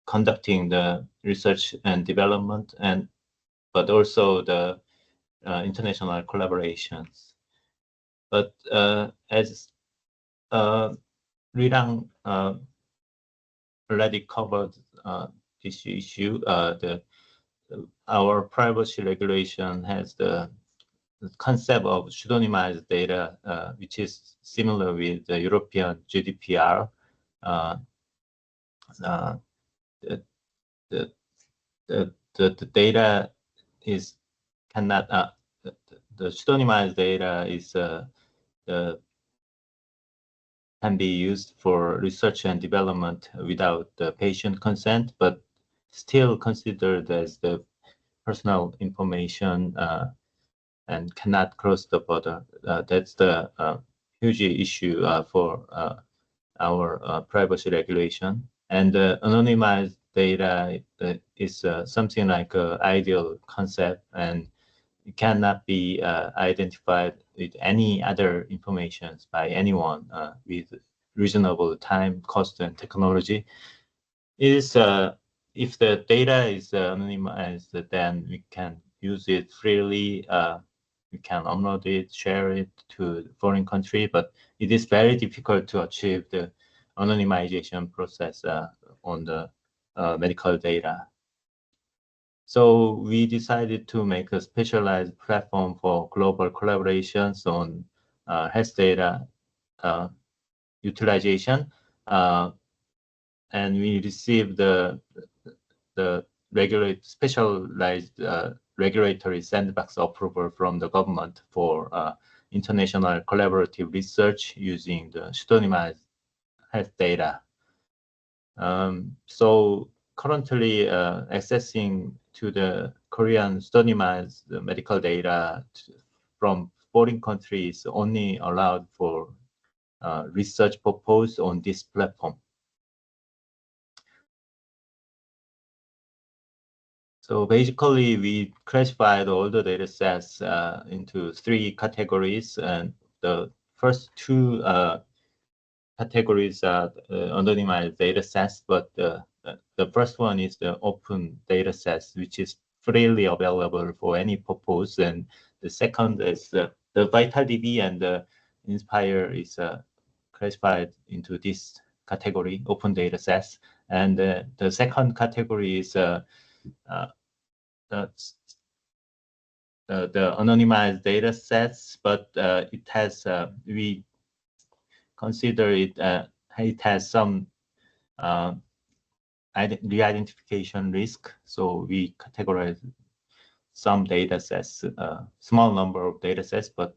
conducting the research and development, but also the international collaborations. But as LeeRang already covered this issue, our privacy regulation has the concept of pseudonymized data, which is similar with the European GDPR. The data is cannot the pseudonymized data is can be used for research and development without the patient consent, but still considered as the personal information and cannot cross the border. That's the huge issue for our privacy regulation. And anonymized data is something like an ideal concept, and it cannot be identified with any other information by anyone with reasonable time, cost, and technology. It is if the data is anonymized, then we can use it freely. We can upload it, share it to foreign country, but it is very difficult to achieve the anonymization process on the medical data. So we decided to make a specialized platform for global collaborations on health data utilization, and we received the specialized regulatory sandbox approval from the government for international collaborative research using the pseudonymized health data. So currently accessing to the Korean pseudonymized medical data from foreign countries only allowed for research purpose on this platform. So basically, we classified all the data sets into 3 categories, and the first 2 categories are anonymized data sets, but the first one is the open data sets, which is freely available for any purpose, and the second is the VitalDB and the Inspire is classified into this category, open data sets, and the second category is the anonymized data sets, but it has we consider it it has some re-identification risk, so we categorize some data sets, small number of data sets, but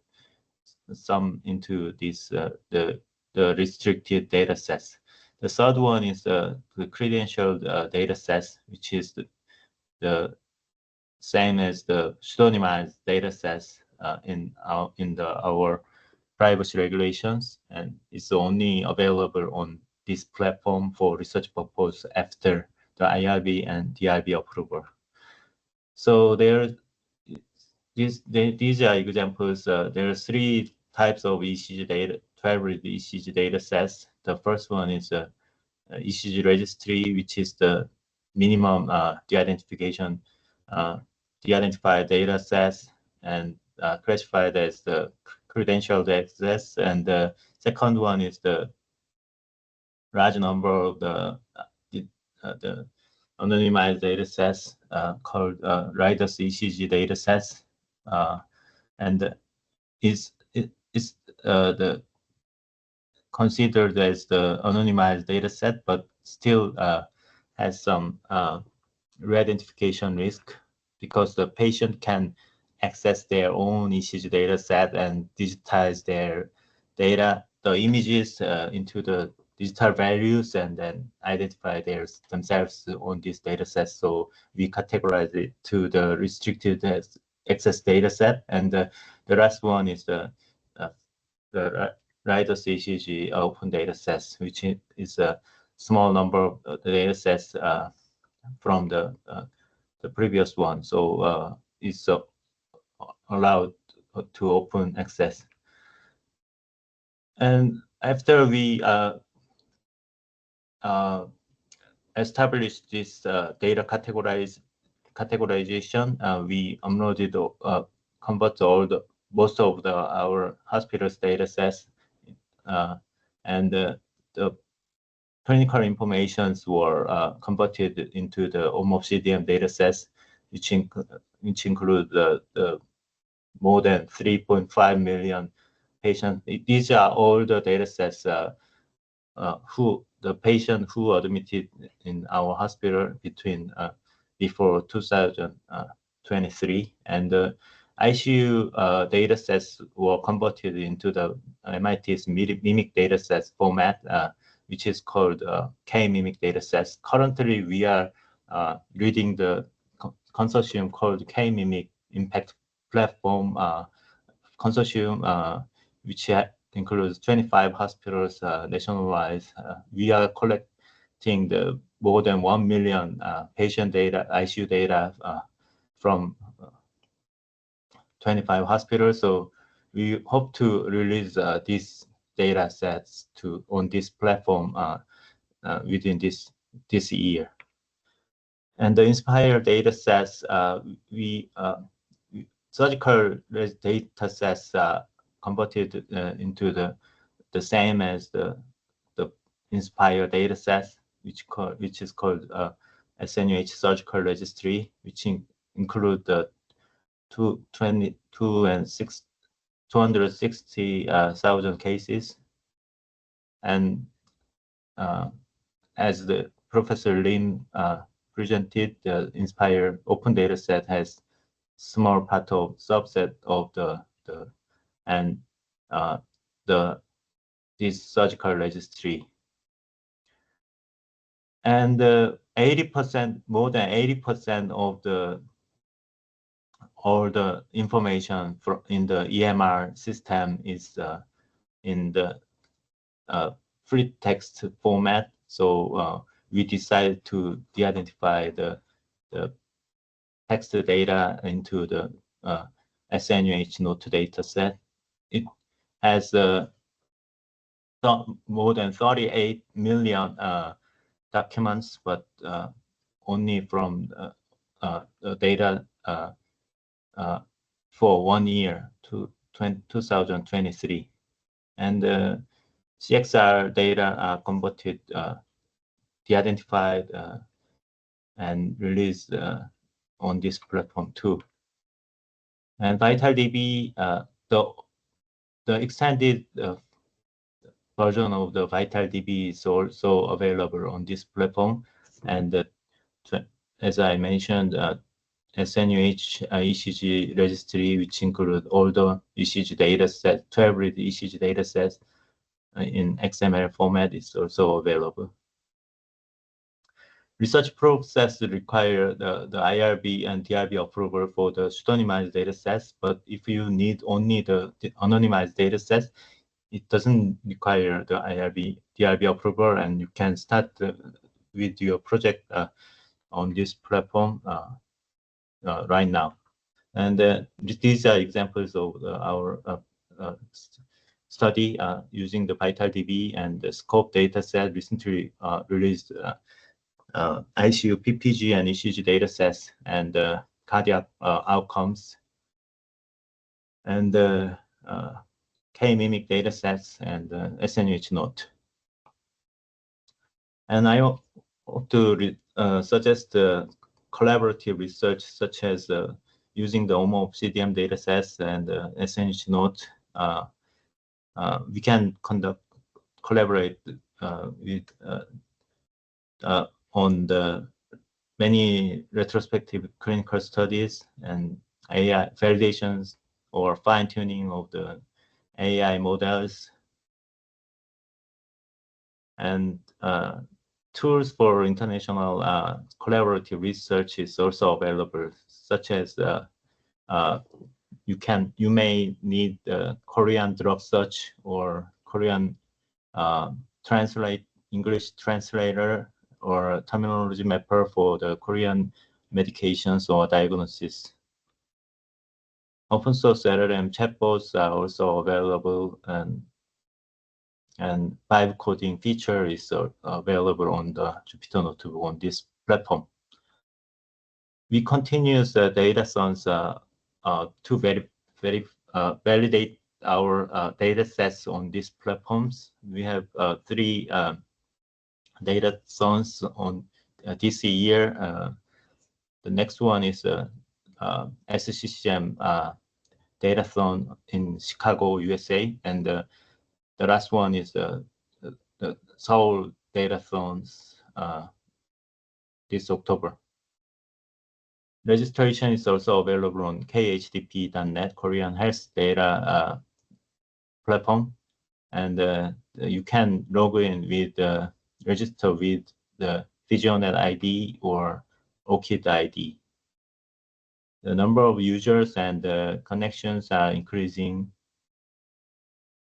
some into these the restricted data sets. The third one is the credentialed data sets, which is the same as the pseudonymized data sets in our privacy regulations, and it's only available on this platform for research purpose after the IRB and DRB approval. So these are examples. There are 3 types of ECG data, 12 ECG data sets. The first one is ECG registry, which is the minimum de-identified data sets and classified as the credentialed access. And the second one is the large number of the the anonymized data sets called Riders ECG data sets, and is the considered as the anonymized data set, but still has some re-identification risk because the patient can access their own ECG data set and digitize their data, the images into the digital values, and then identify themselves on these data sets. So we categorize it to the restricted access data set, and the last one is the Riders ECG open data sets, which is a small number of data sets from the previous one. So it's allowed to open access. And after we established this data categorization, we uploaded, converted most of our hospital's data sets, and the clinical informations were converted into the OMOP-CDM data sets, which include the more than 3.5 million patients. These are all the data sets the patient who admitted in our hospital before 2023, and the ICU data sets were converted into the MIT's mimic data sets format, which is called K-mimic data sets. Currently, we are leading the consortium called K-mimic Impact Platform Consortium, which includes 25 hospitals nationwide. We are collecting the more than 1 million patient data, ICU data from 25 hospitals. So we hope to release these data sets on this platform within this year. And the Inspire data sets, surgical data sets converted into the same as the Inspire data sets, which is called SNUH Surgical Registry, which include the 260,000 cases. And as the Professor Lim presented, the Inspire open data set has small part of subset of this surgical registry. And 80%, more than 80% of all the information in the EMR system is in the free text format. So we decided to de-identify the text data into the SNUH note data set. It has more than 38 million documents, but only from the data for 1 year to 2023. And CXR data are converted, de-identified, and released on this platform too. And VitalDB, the extended version of the VitalDB is also available on this platform. And as I mentioned, SNUH ECG registry, which include all the ECG data sets, 12 ECG data sets in XML format, is also available. Research process require the IRB and DRB approval for the pseudonymized data sets, but if you need only the anonymized data sets, it doesn't require the IRB, DRB approval, and you can start with your project on this platform right now. And these are examples of our study using the VitalDB and the SCOPE dataset recently released ICU PPG and ECG datasets and cardiac outcomes, and K-mimic datasets and SNUH note. And I to suggest collaborative research such as using the OMOP-CDM datasets and SNUH note. We can collaborate with on the many retrospective clinical studies and AI validations or fine-tuning of the AI models, and tools for international collaborative research is also available, such as you may need Korean drug search or Korean English translator or terminology mapper for the Korean medications or diagnosis. Open source LLM chatbots are also available, and vibe coding feature is available on the Jupyter Notebook on this platform. We continue the data science to validate our data sets on these platforms. We have 3 data science on this year. The next one is SCCM datathon in Chicago, USA, and the last one is the Seoul datathons this October. Registration is also available on khdp.net, Korean Health Data platform, and you can log in with register with the PhysioNet ID or OKID ID. The number of users and connections are increasing,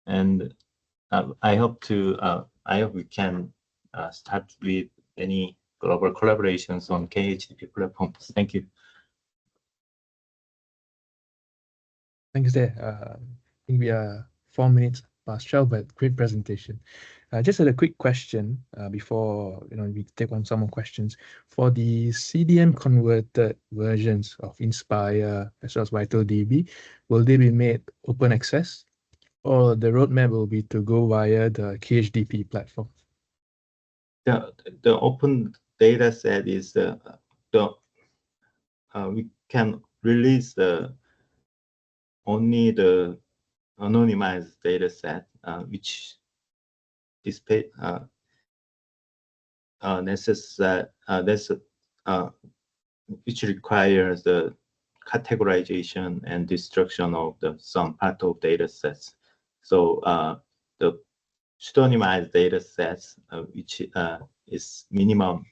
and I hope we can start with any global collaborations on KHDP platforms. Thank you. Thanks there. I think we are 4 minutes past 12, but great presentation. Just had a quick question before we take on some more questions. For the CDM converted versions of Inspire as well as VitalDB, will they be made open access, or the roadmap will be to go via the KHDP platform? The open data set is we can release only the anonymized data set, which display which requires the categorization and destruction of some part of data sets. So the pseudonymized data sets, which is minimum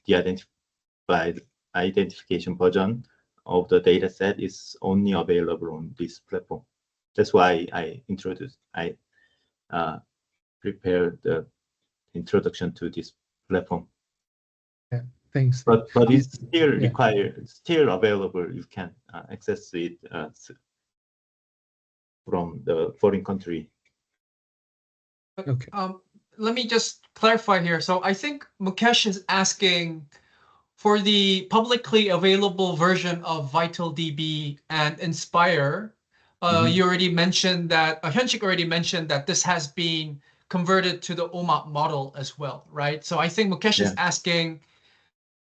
identification version of the data set, is only available on this platform. That's why I prepared the introduction to this platform. Yeah, thanks. But it's still available. You can access it from the foreign country. Okay. Let me just clarify here. So I think Mukesh is asking for the publicly available version of VitalDB and Inspire. You already mentioned that, Hyun-Sik already mentioned that this has been converted to the OMOP model as well, right? So I think Mukesh is asking,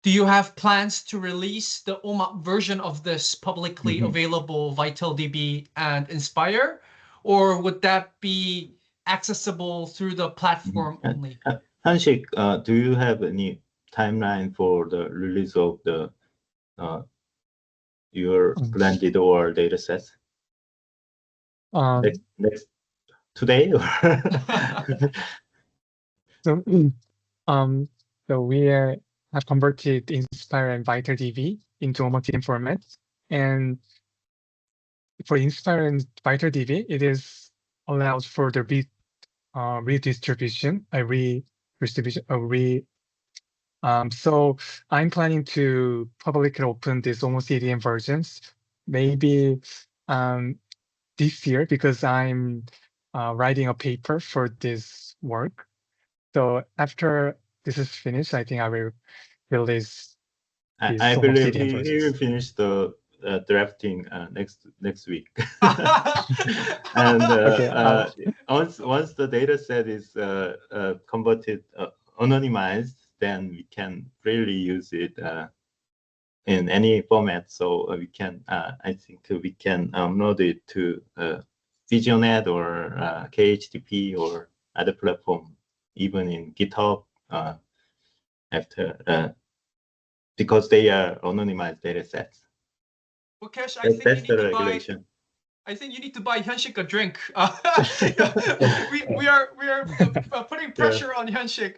do you have plans to release the OMOP version of this publicly available VitalDB and Inspire, or would that be accessible through the platform only? Hyun-Sik, do you have any timeline for the release of your blended or data sets? Next today? So we have converted Inspire and VitalDB into OMOP-CDM formats, and for Inspire and VitalDB, it is allows for the redistribution, so I'm planning to publicly open these OMOP-CDM versions maybe this year, because I'm writing a paper for this work. So after this is finished, I think I will release these I believe OMOP-CDM he versions. will finish the drafting next week. And once the data set is converted, anonymized, then we can freely use it in any format. So we can, I think we can upload it to VisionNet or KHDP or other platform, even in GitHub after because they are anonymized data sets. Well, Kesh, I think That's you the need to buy. regulation. I think you need to buy Hyeonsik a drink. we are putting pressure on Hyeonsik.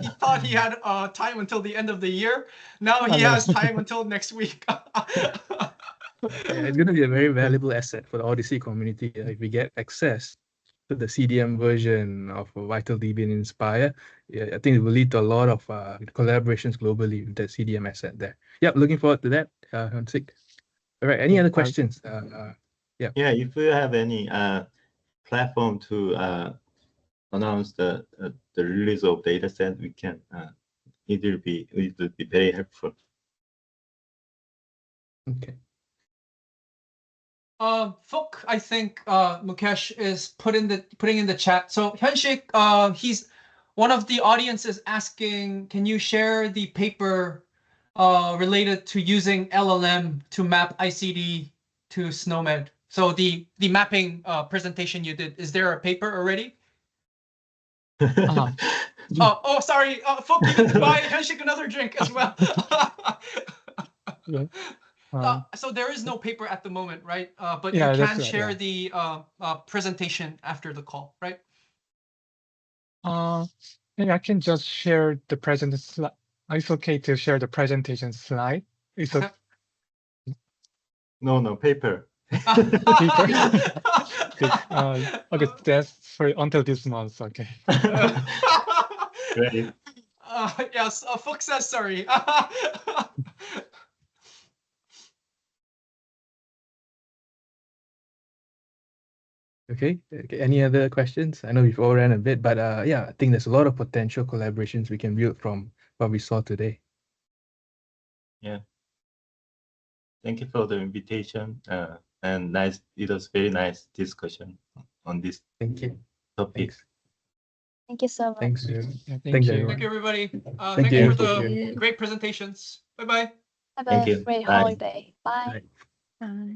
He thought he had time until the end of the year. Now he has time until next week. Yeah, it's going to be a very valuable asset for the Odyssey community if we get access to the CDM version of VitalDB and Inspire. Yeah, I think it will lead to a lot of collaborations globally with the CDM asset there. Yep, looking forward to that, Hyeonsik. All right, any other questions? Yeah, if you have any platform to announce the release of dataset, we can it will be very helpful. Okay. Fook, I think Mukesh is putting in the chat. So Hyeonsik, he's one of the audience is asking, can you share the paper related to using LLM to map ICD to SNOMED? So the mapping presentation you did, is there a paper already? Oh, sorry, Fook, you need to buy Hyeonsik another drink as well. So there is no paper at the moment, right? But Yeah, you that's can right, share yeah. the presentation after the call, right? Maybe I can just share the present slide. It's okay to share the presentation slide. It's okay. No, paper. Paper. Okay, that's for until this month. Okay. Great. Yes, Fook says sorry. Okay. Any other questions? I know we've all ran a bit, but yeah, I think there's a lot of potential collaborations we can build from what we saw today. Yeah. Thank you for the invitation. And nice. It was very nice discussion on this Thank you. topic. Thanks. Thank you so much. Thanks. Yeah, Thanks, you. everyone. Thank you, everybody. Thank Thank you. you for Thank the you. great presentations. Bye-bye. Have Thank a you. great Bye. holiday. Bye. Bye. Bye.